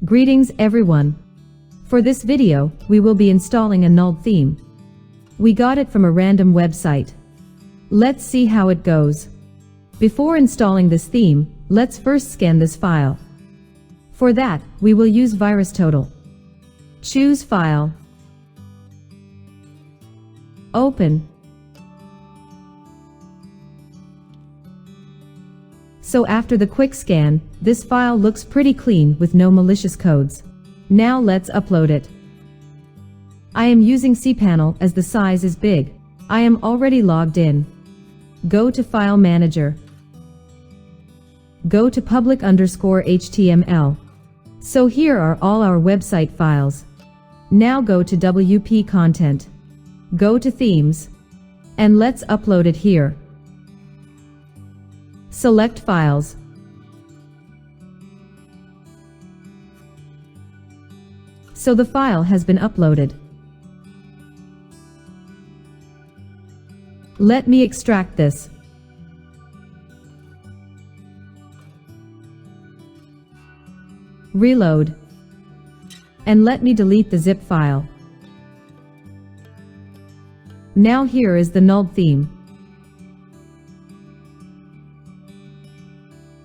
Greetings everyone. For this video, we will be installing a nulled theme. We got it from a random website. Let's see how it goes. Before installing this theme, let's first scan this file. For that, we will use VirusTotal. Choose File. Open. So after the quick scan, this file looks pretty clean with no malicious codes. Now let's upload it. I am using cPanel as the size is big. I am already logged in. Go to File Manager. Go to public_HTML. So here are all our website files. Now go to WP Content. Go to Themes. And let's upload it here. Select Files. So the file has been uploaded. Let me extract this. Reload. And let me delete the zip file. Now here is the nulled theme.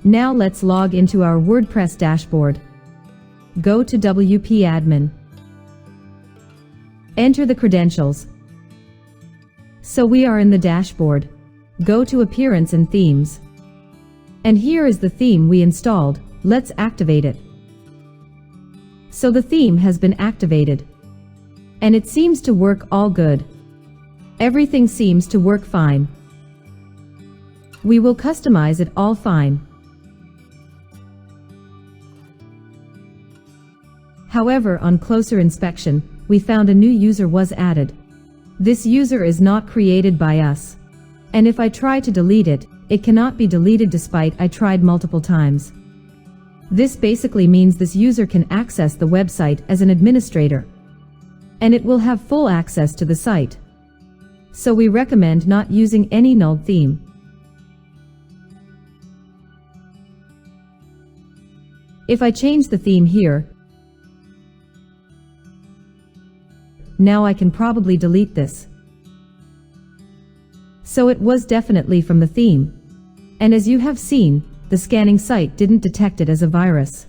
Now let's log into our WordPress dashboard. Go to WP Admin. Enter the credentials. So we are in the dashboard. Go to Appearance and Themes. And here is the theme we installed. Let's activate it. So the theme has been activated. And it seems to work all good. Everything seems to work fine. We will customize it all fine. However, on closer inspection, we found a new user was added. This user is not created by us. And if I try to delete it, it cannot be deleted despite I tried multiple times. This basically means this user can access the website as an administrator. And it will have full access to the site. So we recommend not using any nulled theme. If I change the theme here, now I can probably delete this. So it was definitely from the theme. And as you have seen, the scanning site didn't detect it as a virus.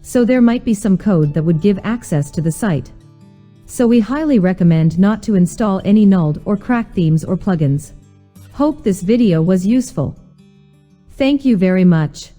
So there might be some code that would give access to the site. So we highly recommend not to install any nulled or cracked themes or plugins. Hope this video was useful. Thank you very much.